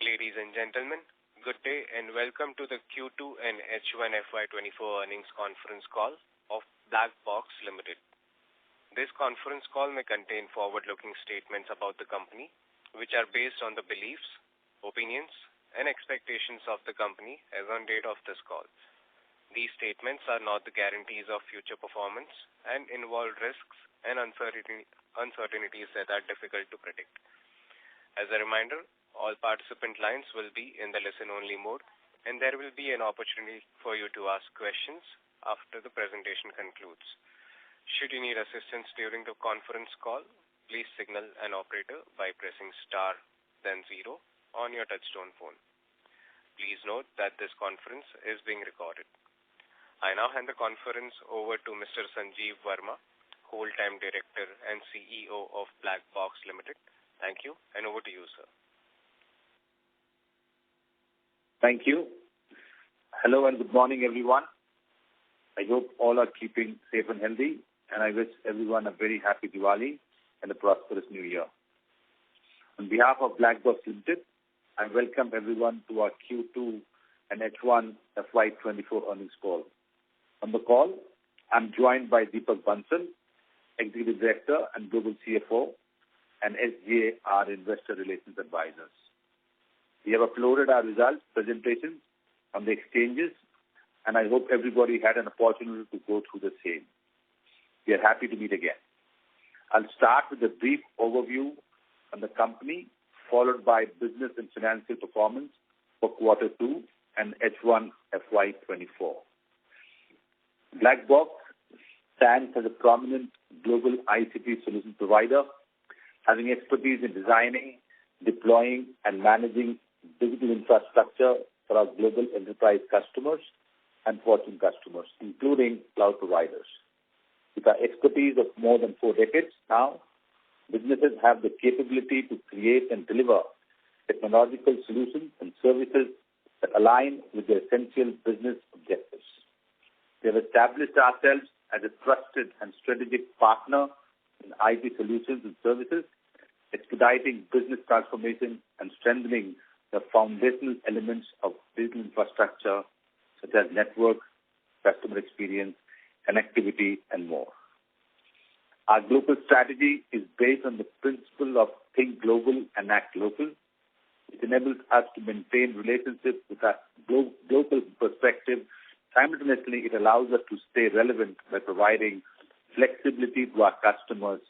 Ladies and gentlemen, good day and welcome to the Q2 and H1 FY2024 earnings conference call of Blackbox Limited. This conference call may contain forward-looking statements about the company, which are based on the beliefs, opinions, and expectations of the company as on date of this call. These statements are not the guarantees of future performance and involve risks and uncertainties that are difficult to predict. As a reminder, all participant lines will be in the listen-only mode, and there will be an opportunity for you to ask questions after the presentation concludes. Should you need assistance during the conference call, please signal an operator by pressing star, then 0 on your touchtone phone. Please note that this conference is being recorded. I now hand the conference over to Mr. Sanjeev Verma, Whole-Time Director and CEO of Blackbox Limited. Thank you, and over to you, sir. Thank you. Hello and good morning, everyone. I hope all are keeping safe and healthy, and I wish everyone a very happy Diwali and a prosperous New Year. On behalf of Blackbox Limited, I welcome everyone to our Q2 and H1 FY24 earnings call. On the call, I'm joined by Deepak Bansal, Executive Director and Global CFO, and SGA, our Investor Relations Advisors. We have uploaded our results presentations on the exchanges, and I hope everybody had an opportunity to go through the same. We are happy to meet again. I'll start with a brief overview on the company, followed by business and financial performance for Q2 and H1 FY24. Blackbox stands as a prominent global ICT solution provider, having expertise in designing, deploying, and managing digital infrastructure for our global enterprise customers and Fortune customers, including cloud providers. With our expertise of more than 4 decades now, businesses have the capability to create and deliver technological solutions and services that align with their essential business objectives. We have established ourselves as a trusted and strategic partner in IT solutions and services, expediting business transformation and strengthening the foundational elements of digital infrastructure such as network, customer experience, connectivity, and more. Our global strategy is based on the principle of think global and act local. It enables us to maintain relationships with our global perspective. Simultaneously, it allows us to stay relevant by providing flexibility to our customers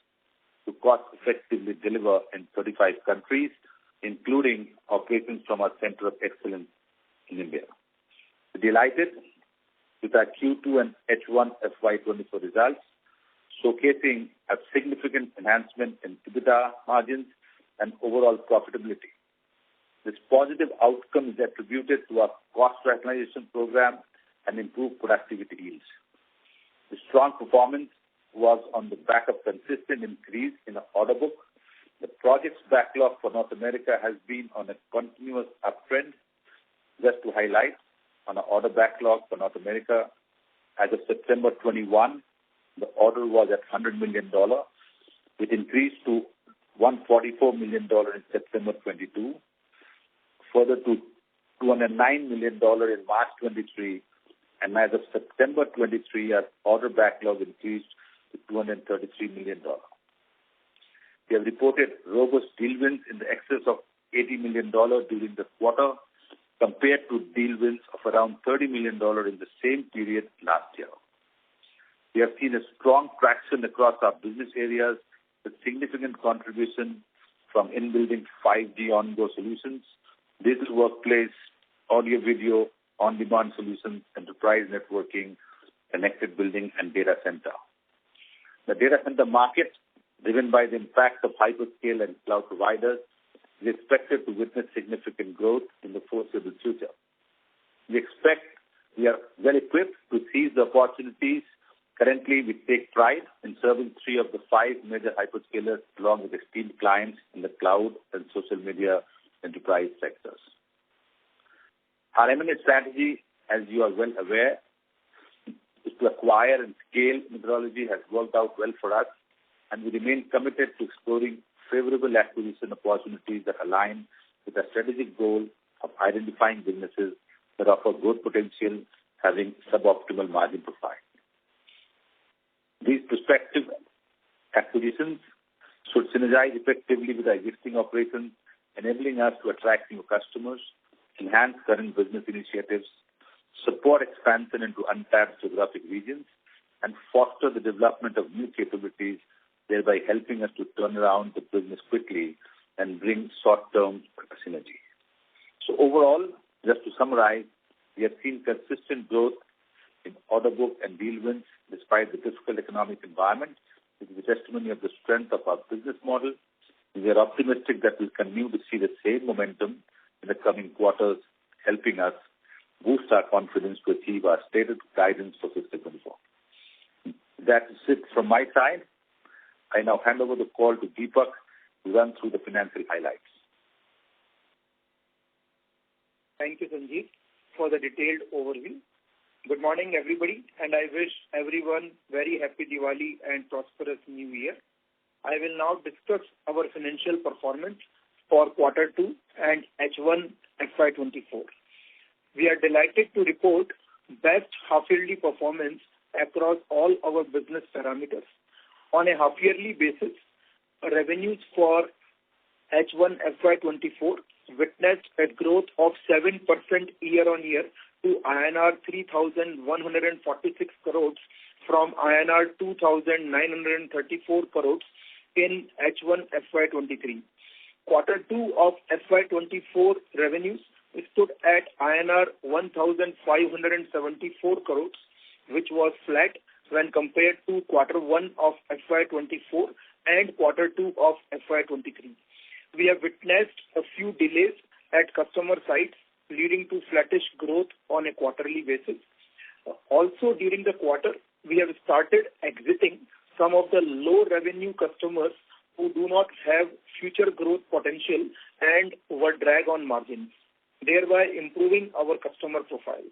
to cost-effectively deliver in 35 countries, including operations from our Center of Excellence in India. We're delighted with our Q2 and H1 FY24 results, showcasing a significant enhancement in EBITDA margins and overall profitability. This positive outcome is attributed to our cost rationalization program and improved productivity yields. The strong performance was on the back of consistent increase in the order book. The project's backlog for North America has been on a continuous uptrend. Just to highlight, on the order backlog for North America, as of September 21, the order was at $100 million, with increase to $144 million in September 22, further to $209 million in March 23, and as of September 23, our order backlog increased to $233 million. We have reported robust deal wins in the excess of $80 million during the quarter, compared to deal wins of around $30 million in the same period last year. We have seen a strong traction across our business areas with significant contribution from in-building 5G on-go solutions, digital workplace, audio-video, on-demand solutions, enterprise networking, connected building, and data center. The data center market, driven by the impact of hyperscale and cloud providers, is expected to witness significant growth in the foreseeable future. We expect we are well equipped to seize the opportunities. Currently, we take pride in serving 3 of the 5 major hyperscalers along with esteemed clients in the cloud and social media enterprise sectors. Our M&A strategy, as you are well aware, is to acquire and scale methodology has worked out well for us, and we remain committed to exploring favorable acquisition opportunities that align with a strategic goal of identifying businesses that offer growth potential having suboptimal margin profile. These prospective acquisitions should synergize effectively with our existing operations, enabling us to attract new customers, enhance current business initiatives, support expansion into untapped geographic regions, and foster the development of new capabilities, thereby helping us to turn around the business quickly and bring short-term synergy. So overall, just to summarize, we have seen consistent growth in order book and deal wins despite the difficult economic environment. It is a testimony of the strength of our business model. We are optimistic that we'll continue to see the same momentum in the coming quarters, helping us boost our confidence to achieve our stated guidance for fiscal 24. That is it from my side. I now hand over the call to Deepak to run through the financial highlights. Thank you, Sanjeev, for the detailed overview. Good morning, everybody, and I wish everyone very happy Diwali and prosperous New Year. I will now discuss our financial performance for Q2 and H1 FY24. We are delighted to report best half-yearly performance across all our business parameters. On a half-yearly basis, revenues for H1 FY24 witnessed a growth of 7% year-on-year to INR 3,146 crores from INR 2,934 crores in H1 FY23. Q2 of FY24 revenues stood at INR 1,574 crores, which was flat when compared to Q1 of FY24 and Q2 of FY23. We have witnessed a few delays at customer sites, leading to flattish growth on a quarterly basis. Also, during the quarter, we have started exiting some of the low-revenue customers who do not have future growth potential and were drag on margins, thereby improving our customer profile.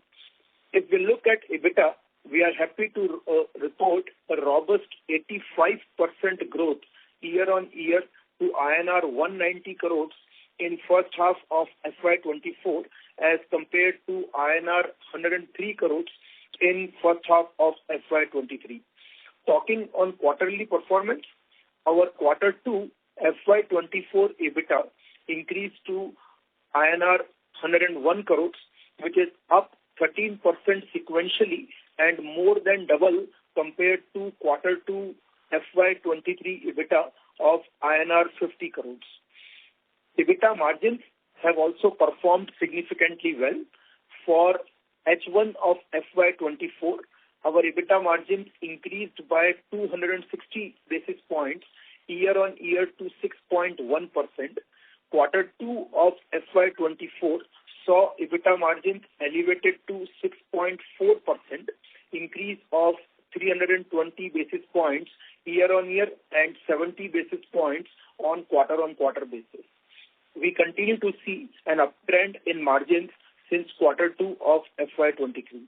If we look at EBITDA, we are happy to report a robust 85% growth year-on-year to INR 190 crores in first half of FY24 as compared to INR 103 crores in first half of FY23. Talking on quarterly performance, our Q2 FY24 EBITDA increased to INR 101 crores, which is up 13% sequentially and more than double compared to Q2 FY23 EBITDA of INR 50 crores. EBITDA margins have also performed significantly well. For H1 of FY24, our EBITDA margins increased by 260 basis points year-on-year to 6.1%. Q2 of FY24 saw EBITDA margins elevated to 6.4%, increase of 320 basis points year-on-year and 70 basis points on quarter-on-quarter basis. We continue to see an uptrend in margins since Q2 of FY23.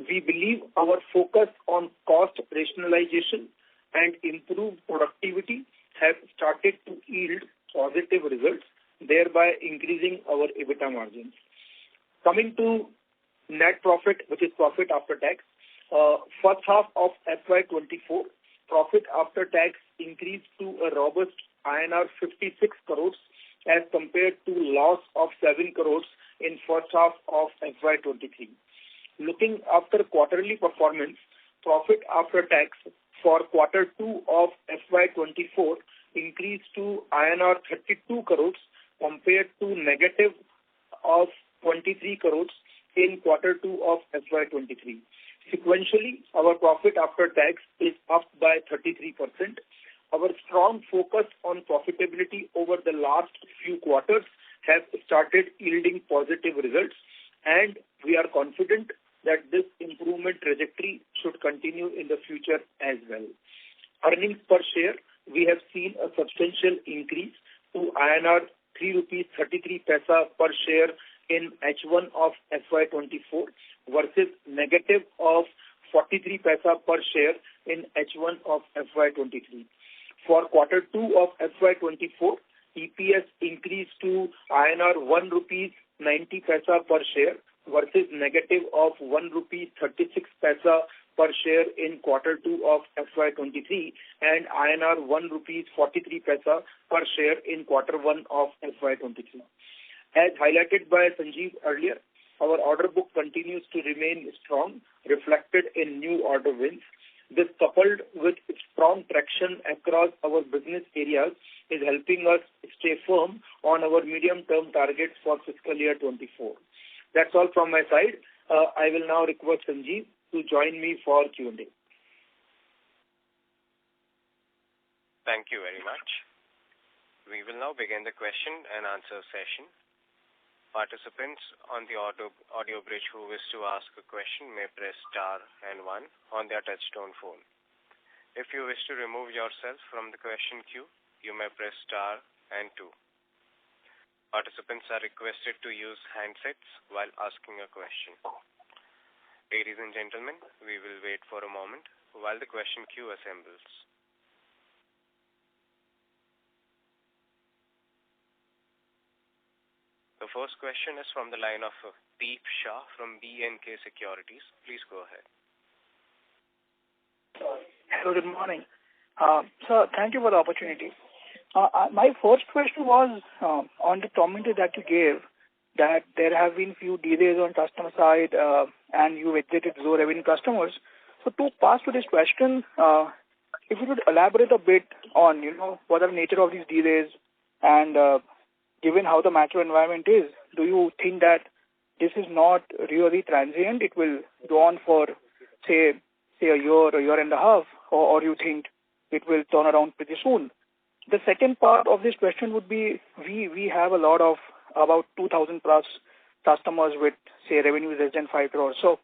We believe our focus on cost rationalization and improved productivity have started to yield positive results, thereby increasing our EBITDA margins. Coming to net profit, which is profit after tax, first half of FY24, profit after tax increased to a robust INR 56 crores as compared to loss of 7 crores in first half of FY23. Looking after quarterly performance, profit after tax for Q2 of FY24 increased to INR 32 crores compared to negative of 23 crores in Q2 of FY23. Sequentially, our profit after tax is up by 33%. Our strong focus on profitability over the last few quarters has started yielding positive results, and we are confident that this improvement trajectory should continue in the future as well. Earnings per share, we have seen a substantial increase to INR 3.33 per share in H1 of FY24 versus negative of 43 paisa per share in H1 of FY23. For Q2 of FY24, EPS increased to INR 1 rupees 90 paisa per share versus negative of 1 rupee 36 paisa per share in Q2 of FY23 and INR 1 rupees 43 paisa per share in Q1 of FY23. As highlighted by Sanjeev earlier, our order book continues to remain strong, reflected in new order wins. This, coupled with strong traction across our business areas, is helping us stay firm on our medium-term targets for fiscal year 24. That's all from my side. I will now request Sanjeev to join me for Q&A. Thank you very much. We will now begin the question and answer session. Participants on the audio bridge who wish to ask a question may press star and 1 on their touchtone phone. If you wish to remove yourself from the question queue, you may press star and 2. Participants are requested to use handsets while asking a question. Ladies and gentlemen, we will wait for a moment while the question queue assembles. The first question is from the line of Deep Shah from B&K Securities. Please go ahead. Hello, good morning. Sir, thank you for the opportunity. My first question was on the commentary that you gave that there have been few delays on customer side and you exited low revenue customers. So to pass to this question, if you could elaborate a bit on, what are the nature of these delays and given how the macro environment is, do you think that this is not really transient? It will go on for, say a year or year and a half, or you think it will turn around pretty soon? The second part of this question would be, we have a lot of about 2,000 plus customers with, say, revenue less than 5 crores. So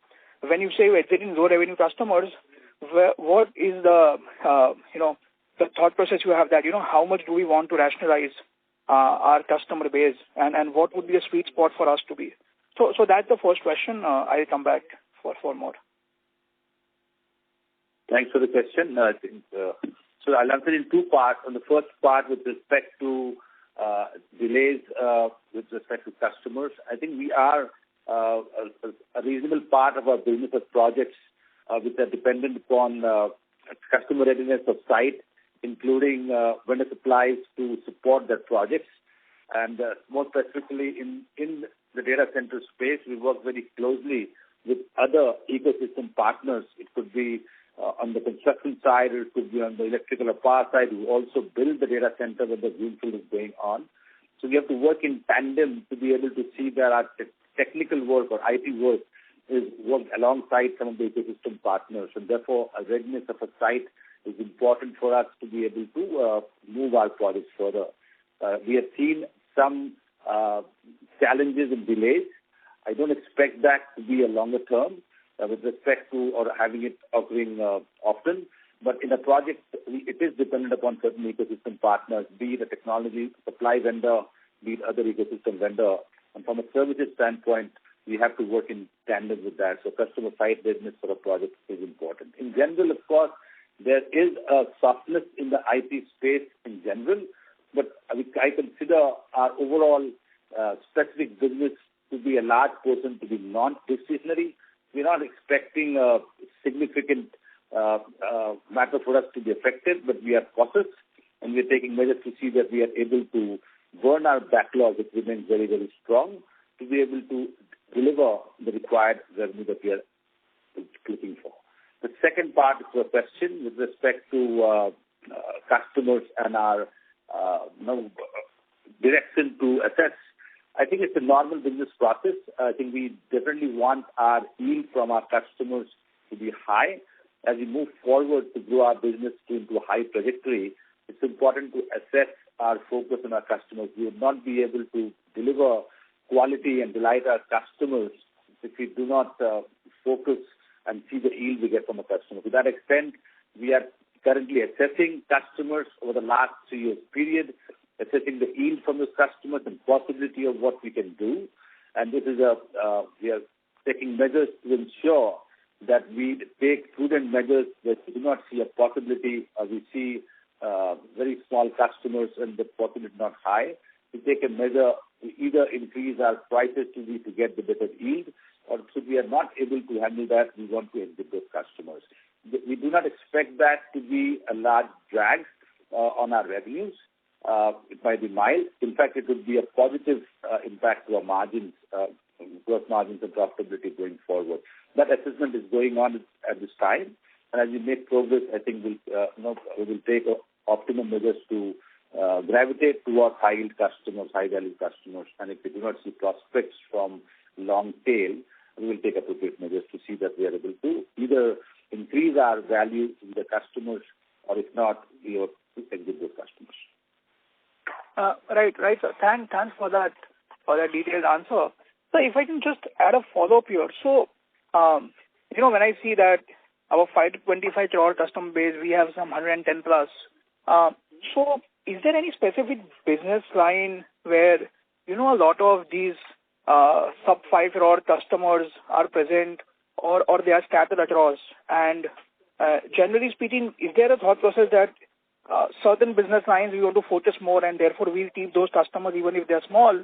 when you say you're exiting low revenue customers, what is the, the thought process you have that, how much do we want to rationalize our customer base and what would be a sweet spot for us to be? So that's the first question. I'll come back for more. Thanks for the question. I think, so I'll answer in two parts. On the first part with respect to delays with respect to customers, I think we are a reasonable part of our business of projects which are dependent upon customer readiness of site, including vendor supplies to support their projects. And more specifically in the data center space, we work very closely with other ecosystem partners. It could be on the construction side, or it could be on the electrical or power side, who also build the data center when the greenfield is going on. So we have to work in tandem to be able to see that our technical work or IT work is worked alongside some of the ecosystem partners. And therefore, a readiness of a site is important for us to be able to move our projects further. We have seen some challenges and delays. I don't expect that to be a longer term with respect to or having it occurring often. But in a project, it is dependent upon certain ecosystem partners, be it a technology supply vendor, be it other ecosystem vendor. And from a services standpoint, we have to work in tandem with that. So customer site readiness for a project is important. In general, of course, there is a softness in the IT space in general, but I consider our overall specific business to be a large portion to be non-discretionary. We're not expecting a significant matter for us to be affected, but we are cautious and we're taking measures to see that we are able to burn our backlog, which remains very, very strong, to be able to deliver the required revenue that we are looking for. The second part of your question with respect to customers and our direction to assess, I think it's a normal business process. I think we definitely want our yield from our customers to be high. As we move forward to grow our business into a high trajectory, it's important to assess our focus on our customers. We will not be able to deliver quality and delight our customers if we do not focus and see the yield we get from a customer. To that extent, we are currently assessing customers over the last 3 years period, assessing the yield from those customers and possibility of what we can do. And this is we are taking measures to ensure that we take prudent measures that we do not see a possibility or we see very small customers and the profit is not high, we take a measure to either increase our prices to get the better yield, or if we are not able to handle that, we want to exit those customers. We do not expect that to be a large drag on our revenues. It might be mild. In fact, it would be a positive impact to our margins, gross margins and profitability going forward. That assessment is going on at this time, and as we make progress, I think we will take optimum measures to gravitate towards high-yield customers, high-value customers, and if we do not see prospects from long tail, we will take appropriate measures to see that we are able to either increase our value in the customers, or if not, we will exit those customers. Right, sir. Thanks for that detailed answer. So if I can just add a follow-up here. So, when I see that our 525 crore customer base, we have some 110 plus. So is there any specific business line where, a lot of these sub 5 crore customers are present, or they are scattered across? And generally speaking, is there a thought process that certain business lines we want to focus more and therefore we'll keep those customers even if they're small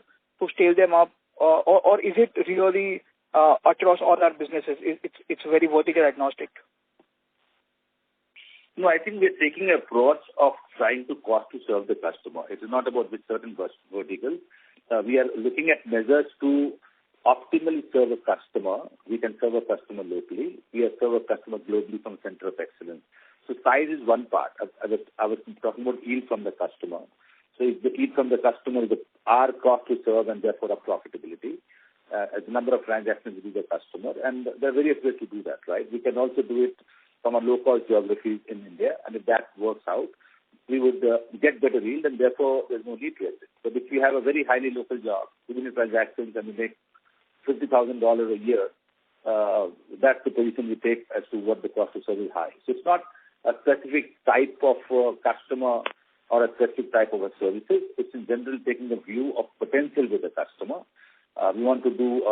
to scale them up, or is it really across all our businesses? It's very vertical agnostic. No, I think we're taking an approach of trying to cost to serve the customer. It is not about which certain verticals. We are looking at measures to optimally serve a customer. We can serve a customer locally. We have serve a customer globally from center of excellence. So size is one part. I was talking about yield from the customer. So if the yield from the customer is our cost to serve and therefore our profitability, as a number of transactions with the customer, and there are various ways to do that, right? We can also do it from a low-cost geography in India, and if that works out, we would get better yield, and therefore there's no need to exit. But if we have a very highly local job, even if transactions and we make $50,000 a year, that's the position we take as to what the cost to serve is high. So it's not a specific type of customer or a specific type of services. It's in general taking a view of potential with the customer. We want to do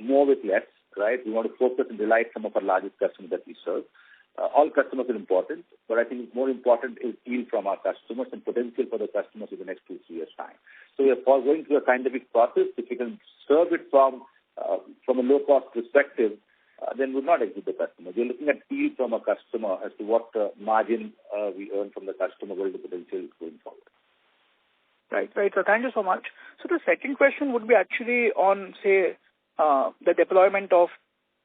more with less, right? We want to focus and delight some of our largest customers that we serve. All customers are important, but I think more important is yield from our customers and potential for the customers in the next 2-3 years' time. So we are going through a scientific process. If we can serve it from a low-cost perspective, then we'll not exit the customer. We're looking at yield from a customer as to what margin we earn from the customer, what is the potential going forward. Right. So thank you so much. So the second question would be actually on, say, the deployment of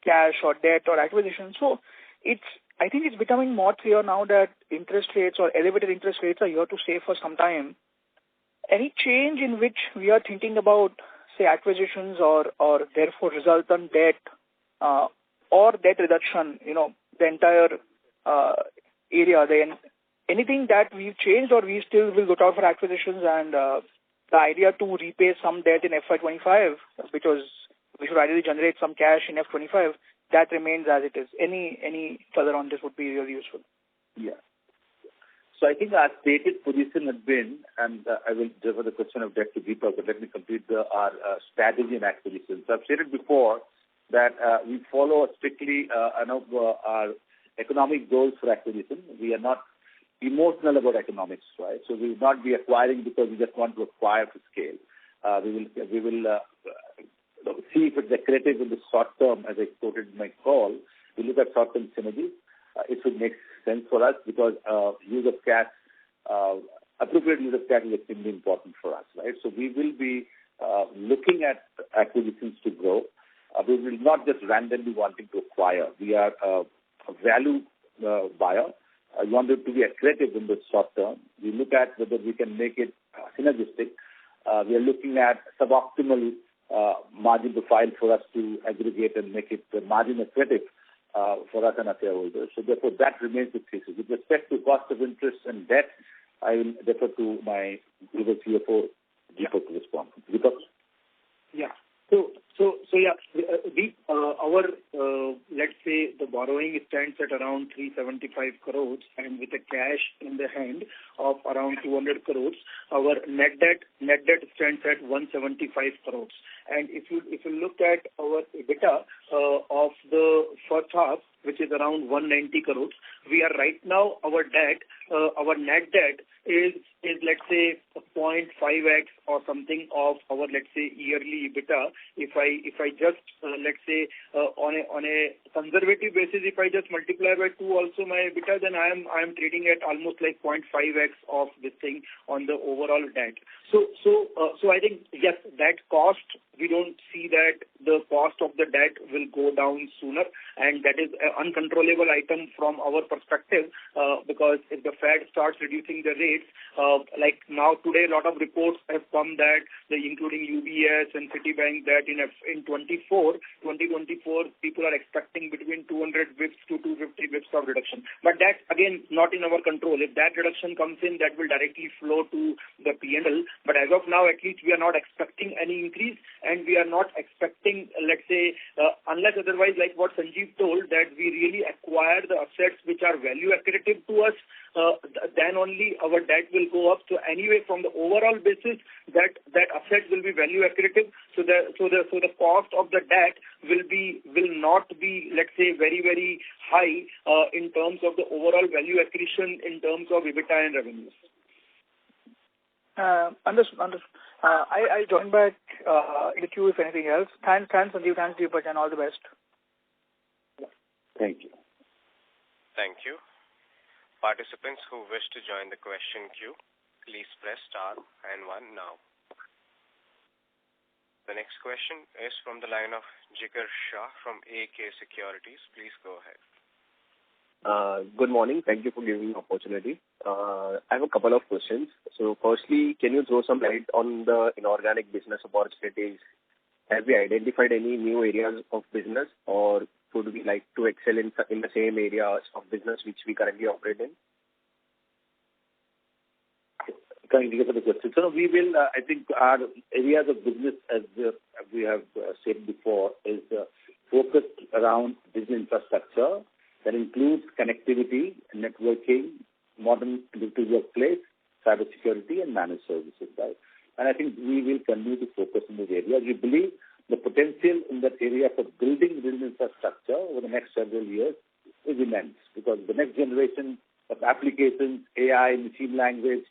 cash or debt or acquisition. So I think it's becoming more clear now that interest rates or elevated interest rates are here to stay for some time. Any change in which we are thinking about, say, acquisitions or therefore resultant debt or debt reduction, the entire area, then anything that we've changed, or we still will look out for acquisitions and the idea to repay some debt in FY25 because we should ideally generate some cash in F25, that remains as it is. Any further on this would be really useful. Yeah. So I think our stated position has been, and I will defer the question of debt to Deepak, but let me complete our strategy and acquisition. So I've stated before that we follow strictly our economic goals for acquisition. We are not emotional about economics, right? So we will not be acquiring because we just want to acquire to scale. We will see if it's accretive in the short term, as I quoted in my call. We look at short-term synergies. It should make sense for us because use of cash, appropriate use of cash is extremely important for us, right? So we will be looking at acquisitions to grow. We will not just randomly wanting to acquire. We are a value buyer. We want it to be accretive in the short term. We look at whether we can make it synergistic. We are looking at suboptimal margin profile for us to aggregate and make it margin accretive for us and our shareholders. So therefore, that remains the thesis. With respect to cost of interest and debt, I will defer to my global CFO, Deepak, to respond. Deepak? Yeah. So yeah, our let's say say the borrowing stands at around 375 crores and with a cash in the hand of around 200 crores, our net debt stands at 175 crores. And if you look at our EBITDA of the first half, which is around 190 crores, we are right now, our net debt is let's say 0.5x or something of our, let's say, yearly EBITDA. If I just let's say on a conservative basis, if I just multiply by 2 also my EBITDA, then I am trading at almost like 0.5x of this thing on the overall debt. So I think yes, that cost, we don't see that the cost of the debt will go down sooner, and that is an uncontrollable item from our perspective, because if the Fed starts reducing the rates, like now today a lot of reports have come that including UBS and Citibank, that in 2024 people are expecting between 200 bips to 250 bips of reduction. But that's again not in our control. If that reduction comes in, that will directly flow to the P&L. But as of now, at least we are not expecting any increase, and we are not expecting, let's say, unless otherwise, like what Sanjeev told, that we really acquire the assets which are value accretive to us, then only our debt will go up. So anyway, from the overall basis, that asset will be value accretive. So the cost of the debt will not be, let's say, very, very high in terms of the overall value accretion in terms of EBITDA and revenues. Understood. I'll join back in the queue if anything else. Thanks, Sanjeev. Thanks, Deepak, and all the best. Thank you. Thank you. Participants who wish to join the question queue, please press star and 1 now. The next question is from the line of Jigar Shah from AK Securities. Please go ahead. Good morning. Thank you for giving me the opportunity. I have a couple of questions. So firstly, can you throw some light on the inorganic business opportunities? Have we identified any new areas of business, or would we like to excel in the same areas of business which we currently operate in? Thank you for the question. So we will, I think our areas of business, as we have said before, is focused around digital infrastructure. That includes connectivity, networking, modern digital workplace, cybersecurity, and managed services, right? And I think we will continue to focus in this area. We believe the potential in that area for building digital infrastructure over the next several years is immense, because the next generation of applications, AI, machine language,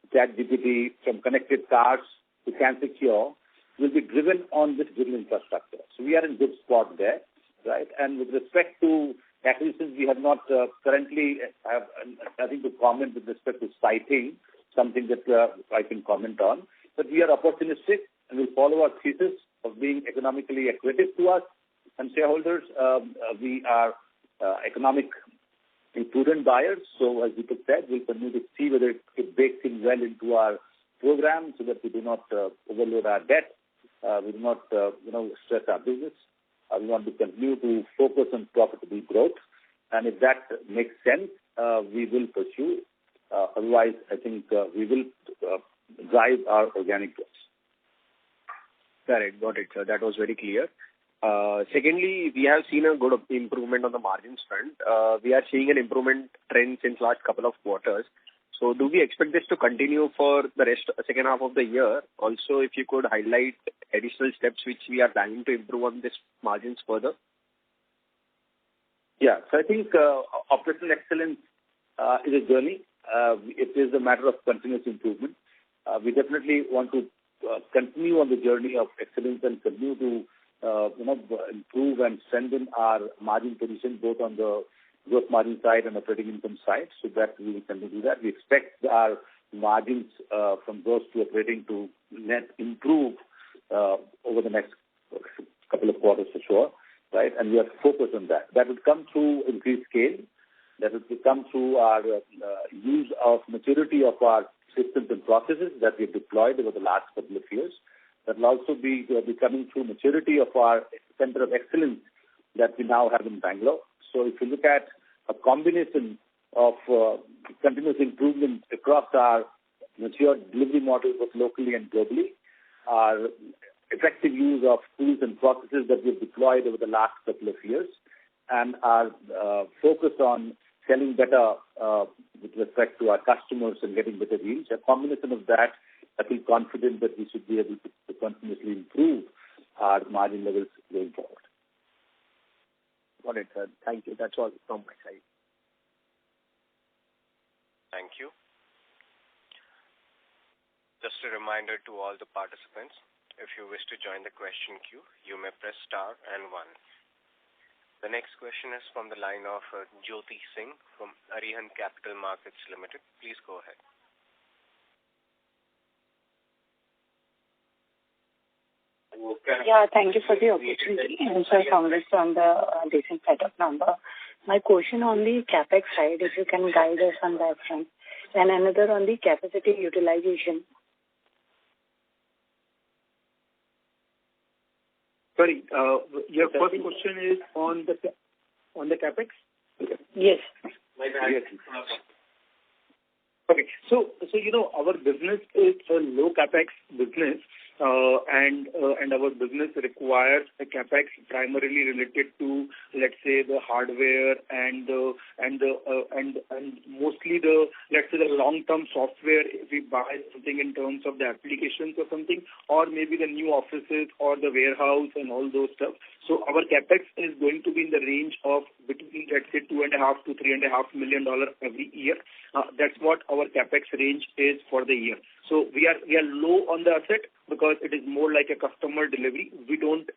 ChatGPT, from connected cars to Cancer Cure, will be driven on this digital infrastructure. So we are in good spot there, right? And with respect to acquisitions, we have not currently have nothing to comment with respect to citing, something that I can comment on. But we are opportunistic and will follow our thesis of being economically accretive to us and shareholders. We are economic and prudent buyers. So as Deepak said, we'll continue to see whether it bakes in well into our program so that we do not overload our debt. We do not stress our business. We want to continue to focus on profitable growth. And if that makes sense, we will pursue. Otherwise, I think we will drive our organic growth. Correct. Got it, sir. That was very clear. Secondly, we have seen a good improvement on the margins front. We are seeing an improvement trend since last couple of quarters. So do we expect this to continue for the second half of the year? Also, if you could highlight additional steps which we are planning to improve on this margins further. Yeah. So I think operational excellence is a journey. It is a matter of continuous improvement. We definitely want to continue on the journey of excellence and continue to improve and strengthen our margin position both on the gross margin side and operating income side. So that we will continue to do that. We expect our margins from gross to operating to net improve over the next couple of quarters for sure, right? And we are focused on that. That will come through increased scale. That will come through our use of maturity of our systems and processes that we have deployed over the last couple of years. That will also be coming through maturity of our center of excellence that we now have in Bangalore. So if you look at a combination of continuous improvement across our mature delivery models both locally and globally, our effective use of tools and processes that we've deployed over the last couple of years, and our focus on selling better with respect to our customers and getting better deals, a combination of that, I feel confident that we should be able to continuously improve our margin levels going forward. Got it, sir. Thank you. That's all from my side. Thank you. Just a reminder to all the participants, if you wish to join the question queue, you may press star and 1. The next question is from the line of Jyoti Singh from Arihant Capital Markets Limited. Please go ahead. Yeah, thank you for the opportunity. And sir, congrats on the decent set of number. My question on the capex side, if you can guide us on that front, and another on the capacity utilization. Sorry, your first question is on the capex? Yes. Yes. Okay. So our business is a low capex business, and our business requires a capex primarily related to, let's say, the hardware and mostly the, let's say, the long-term software. If we buy something in terms of the applications or something, or maybe the new offices or the warehouse and all those stuff. So our capex is going to be in the range of between, let's say, $2.5 to $3.5 million every year. That's what our capex range is for the year. So we are low on the asset because it is more like a customer delivery. We don't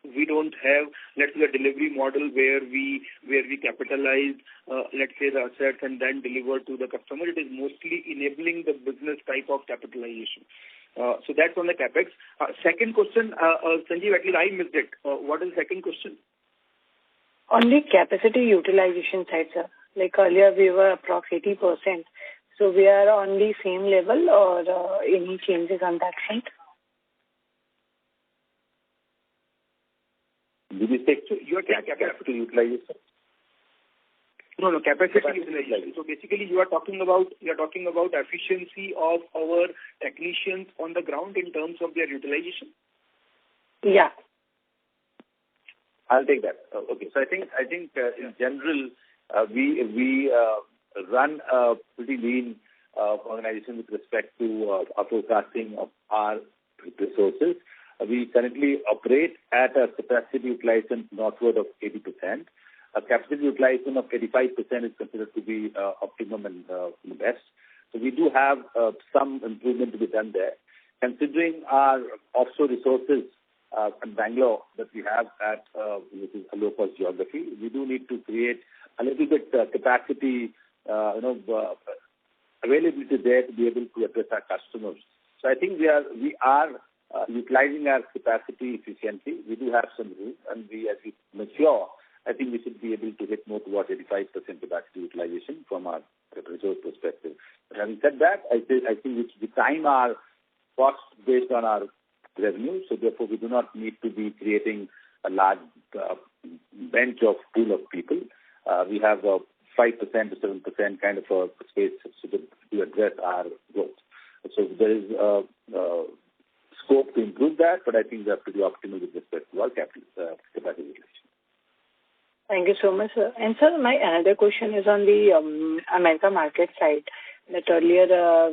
have, let's say, a delivery model where we capitalize, let's say, the assets and then deliver to the customer. It is mostly enabling the business type of capitalization. So that's on the capex. Second question, Sanjeev, at least I missed it. What is the second question? On the capacity utilization side, sir. Like earlier, we were approx 80%. So we are on the same level or any changes on that front? Did you say your capacity utilization? No, capacity utilization. So basically, you are talking about efficiency of our technicians on the ground in terms of their utilization. Yeah. I'll take that. Okay. So I think in general, we run a pretty lean organization with respect to our forecasting of our resources. We currently operate at a capacity utilization northward of 80%. A capacity utilization of 85% is considered to be optimum and the best. So we do have some improvement to be done there. Considering our offshore resources in Bangalore that we have at which is a low-cost geography, we do need to create a little bit capacity, availability there to be able to address our customers. So I think we are utilizing our capacity efficiently. We do have some room, and as we mature, I think we should be able to hit more towards 85% capacity utilization from our resource perspective. But having said that, I think we should time our costs based on our revenue. So therefore, we do not need to be creating a large bench of pool of people. We have a 5% to 7% kind of a space to address our growth. So there is scope to improve that, but I think we are pretty optimal with respect to our capacity utilization. Thank you so much, sir. And sir, my another question is on the America market side. That earlier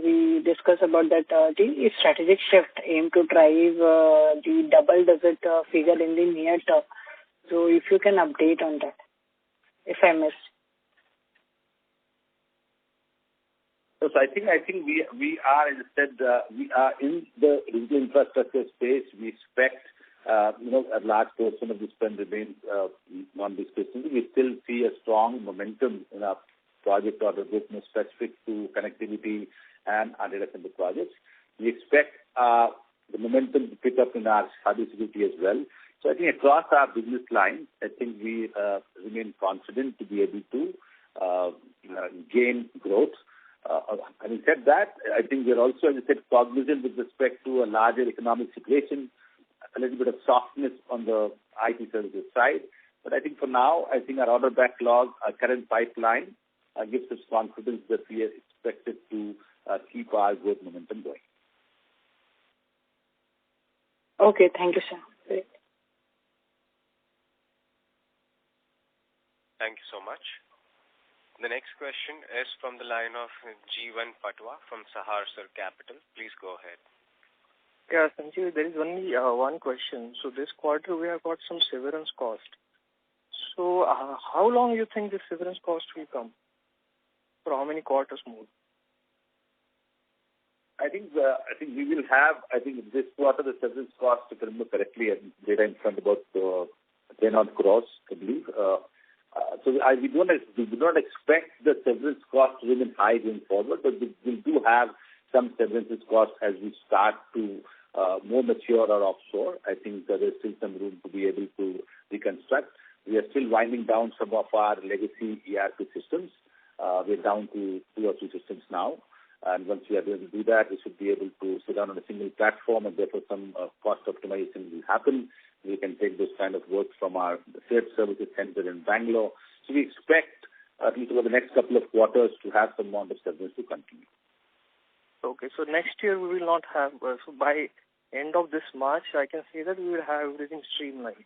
we discussed about that the strategic shift aim to drive the double-digit figure in the near term. So if you can update on that, if I missed. So I think we are, as I said, we are in the digital infrastructure space. We expect a large portion of the spend remains non-discretionary. We still see a strong momentum in our project order book, specific to connectivity and our data center projects. We expect the momentum to pick up in our cybersecurity as well. So I think across our business lines, I think we remain confident to be able to gain growth. Having said that, I think we are also, as I said, cognizant with respect to a larger economic situation, a little bit of softness on the IT services side. But I think for now, I think our order backlog, our current pipeline, gives us confidence that we are expected to keep our growth momentum going. Okay, thank you, sir. Great. Thank you so much. The next question is from the line of Jeevan Patwa from Saharsar Capital. Please go ahead. Yeah, Sanjeev, there is only one question. So this quarter we have got some severance cost. So how long you think this severance cost will come? For how many quarters more? I think we will have, this quarter the severance cost, if I remember correctly, data in front about 10 odd crores, I believe. We do not expect the severance cost to remain high going forward, but we do have some severance costs as we start to more mature our offshore. I think there's still some room to be able to reconstruct. We are still winding down some of our legacy ERP systems. We're down to 2 or 3 systems now. And once we are able to do that, we should be able to sit down on a single platform, and therefore some cost optimization will happen. We can take this kind of work from our shared services center in Bangalore. So we expect, at least over the next couple of quarters, to have some amount of severance to continue. Okay, so next year we will not have, so by end of this March, I can say that we will have everything streamlined.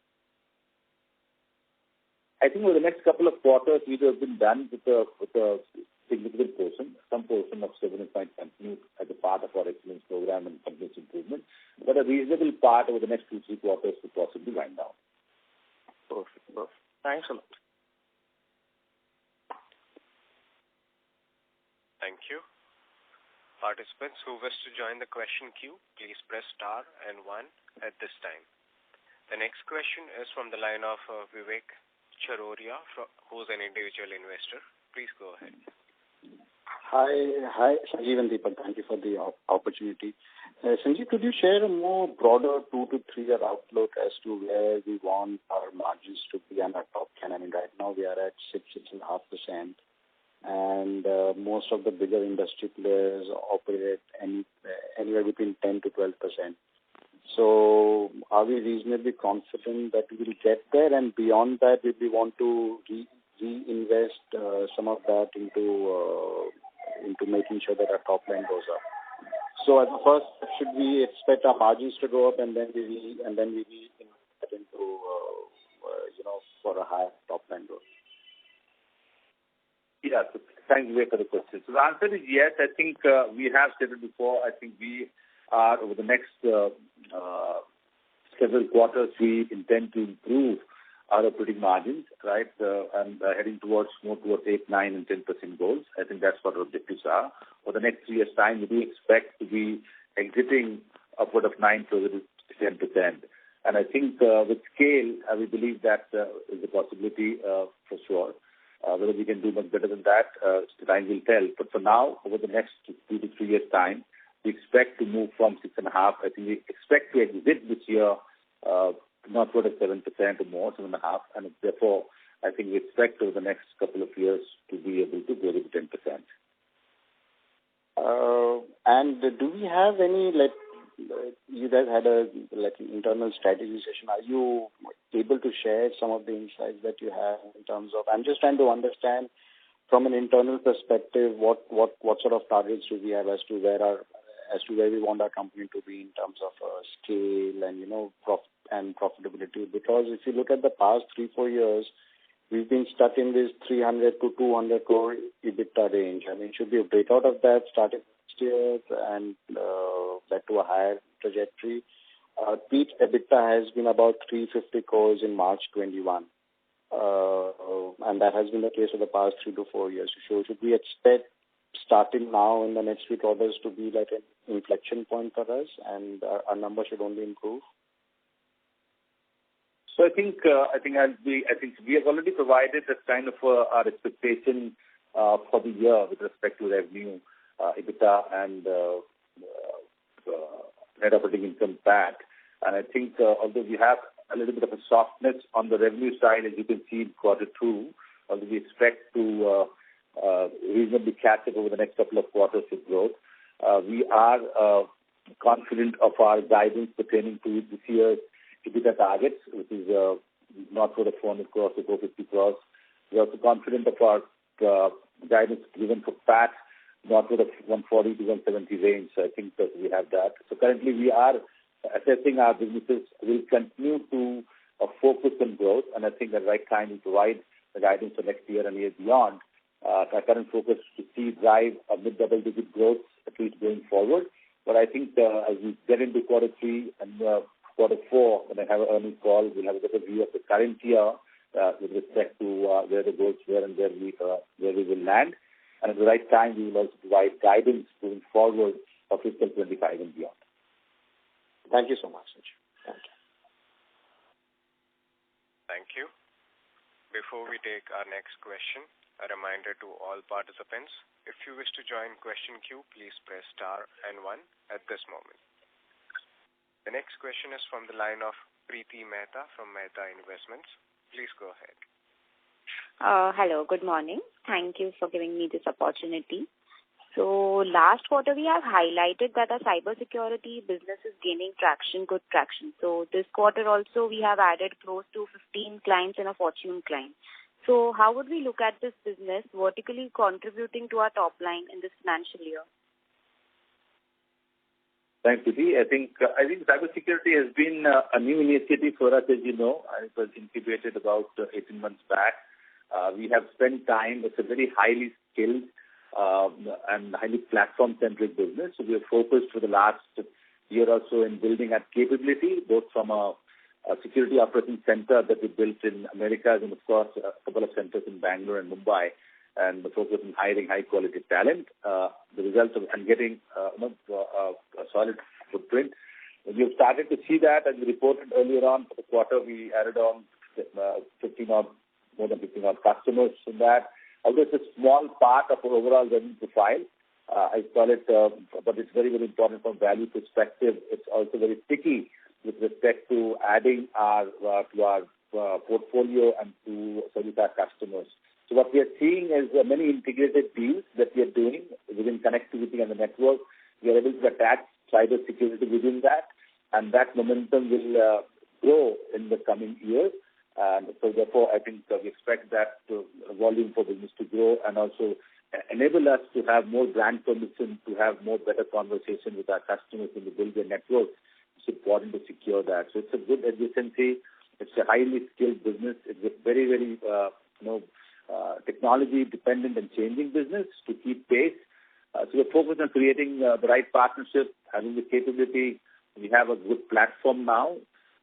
I think over the next couple of quarters, we have been done with a significant portion. Some portion of severance might continue as a part of our excellence program and continuous improvement, but a reasonable part over the next 2-3 quarters to possibly wind down. Perfect. Thanks a lot. Thank you. Participants who wish to join the question queue, please press star and 1 at this time. The next question is from the line of Vivek Charoria, who's an individual investor. Please go ahead. Hi, Sanjeev and Deepak. Thank you for the opportunity. Sanjeev, could you share a more broader 2 to 3 year outlook as to where we want our margins to be and our top 10? I mean, right now we are at 6.5%, and most of the bigger industry players operate anywhere between 10 to 12%. So are we reasonably confident that we will get there, and beyond that, if we want to reinvest some of that into making sure that our top line goes up? So at first, should we expect our margins to go up and then we reinvest into for a higher top line growth? Yeah, so thank you for the question. So the answer is yes. I think we have said it before. I think we are, over the next several quarters, we intend to improve our operating margins, right, and heading more towards 8, 9, and 10% goals. I think that's what our objectives are. For the next 3 years' time, we do expect to be exiting upward of 9 to 10%. And I think with scale, we believe that is a possibility for sure. Whether we can do much better than that, time will tell. But for now, over the next 2 to 3 years' time, we expect to move from 6.5. I think we expect to exit this year not more than 7% or more, 7.5, and therefore I think we expect over the next couple of years to be able to go to 10%. And do we have any, you guys had a internal strategy session. Are you able to share some of the insights that you have in terms of? I'm just trying to understand from an internal perspective what sort of targets do we have as to where we want our company to be in terms of scale and profitability. Because if you look at the past 3-4 years, we've been stuck in this 300 to 200 crore EBITDA range. I mean, should we break out of that starting next year and get to a higher trajectory? Peak EBITDA has been about 350 crores in March 21. And that has been the case for the past 3 to 4 years. So should we expect starting now in the next few quarters to be like an inflection point for us, and our numbers should only improve? So I think we have already provided that kind of our expectation for the year with respect to revenue, EBITDA, and net operating income PAT. And I think although we have a little bit of a softness on the revenue side, as you can see in Q2, although we expect to reasonably catch up over the next couple of quarters with growth, we are confident of our guidance pertaining to this year's EBITDA targets, which is not for the 400 crores to 450 crores. We are also confident of our guidance given for PAT, not for the 140 to 170 range. So I think that we have that. So currently we are assessing our businesses will continue to focus on growth, and I think at the right time we provide the guidance for next year and years beyond. Our current focus is to drive a mid-double-digit growth, at least going forward. But I think as we get into quarter 3 and quarter 4, when I have an earnings call, we'll have a better view of the current year with respect to where the goals were and where we will land. And at the right time, we will also provide guidance moving forward for fiscal 25 and beyond. Thank you so much, Sanjeev. Thank you. Thank you. Before we take our next question, a reminder to all participants, if you wish to join question queue, please press star and 1 at this moment. The next question is from the line of Preeti Mehta from Mehta Investments. Please go ahead. Hello, good morning. Thank you for giving me this opportunity. So last quarter we have highlighted that our cybersecurity business is gaining good traction. So this quarter also we have added close to 15 clients and a Fortune client. So how would we look at this business vertically contributing to our top line in this financial year? Thanks, Preeti. I think cybersecurity has been a new initiative for us, as you know. It was incubated about 18 months back. We have spent time. It's a very highly skilled and highly platform-centric business. So we have focused for the last year or so in building that capability, both from a security operations center that we built in America and, of course, a couple of centers in Bangalore and Mumbai, and the focus on hiring high-quality talent. The result of getting a solid footprint. We have started to see that, as we reported earlier on for the quarter, we added on more than 15 odd customers in that. Although it's a small part of our overall revenue profile, I call it, but it's very, very important from value perspective. It's also very sticky with respect to adding to our portfolio and to service our customers. So what we are seeing is many integrated deals that we are doing within connectivity and the network. We are able to attach cyber security within that, and that momentum will grow in the coming years. And so therefore, I think we expect that volume for business to grow and also enable us to have more brand permission, to have more better conversation with our customers in the build their network. It's important to secure that. So it's a good adjacency. It's a highly skilled business. It's a very, very technology-dependent and changing business to keep pace. So we're focused on creating the right partnership, having the capability. We have a good platform now,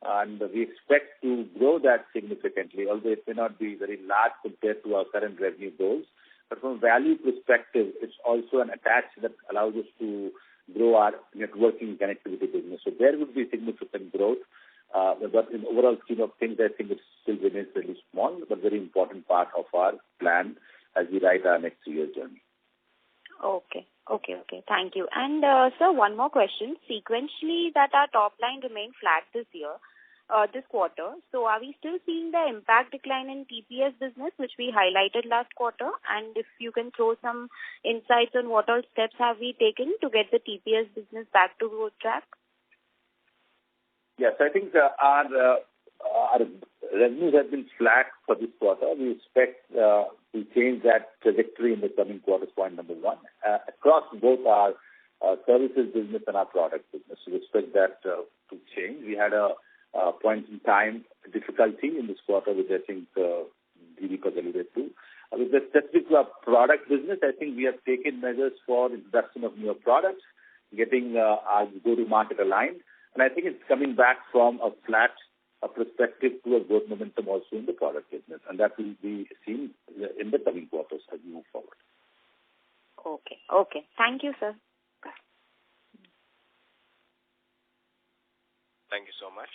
and we expect to grow that significantly, although it may not be very large compared to our current revenue goals. But from a value perspective, it's also an attach that allows us to grow our networking connectivity business. So there would be significant growth. But in the overall scheme of things, I think it still remains really small, but very important part of our plan as we write our next 3-year journey. Okay. Thank you. And sir, one more question. Sequentially, that our top line remained flat this quarter. So are we still seeing the impact decline in TPS business, which we highlighted last quarter? And if you can throw some insights on what all steps have we taken to get the TPS business back to growth track? Yes, I think our revenues have been flat for this quarter. We expect to change that trajectory in the coming quarters, point number 1, across both our services business and our product business. We expect that to change. We had a point in time difficulty in this quarter, which I think Deepak alluded to. With respect to our product business, I think we have taken measures for introduction of newer products, getting our go-to-market aligned. And I think it's coming back from a flat perspective to a growth momentum also in the product business. And that will be seen in the coming quarters as we move forward. Okay. Thank you, sir. Thank you so much.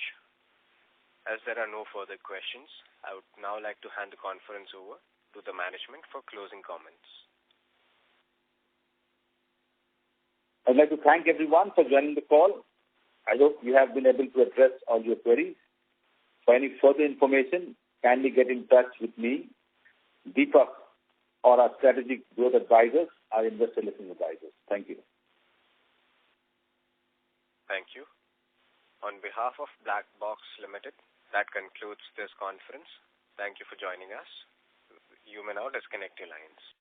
As there are no further questions, I would now like to hand the conference over to the management for closing comments. I'd like to thank everyone for joining the call. I hope we have been able to address all your queries. For any further information, kindly get in touch with me, Deepak, or our strategic growth advisors, our investor relations advisors. Thank you. Thank you. On behalf of Blackbox Limited, that concludes this conference. Thank you for joining us. You may now disconnect your lines.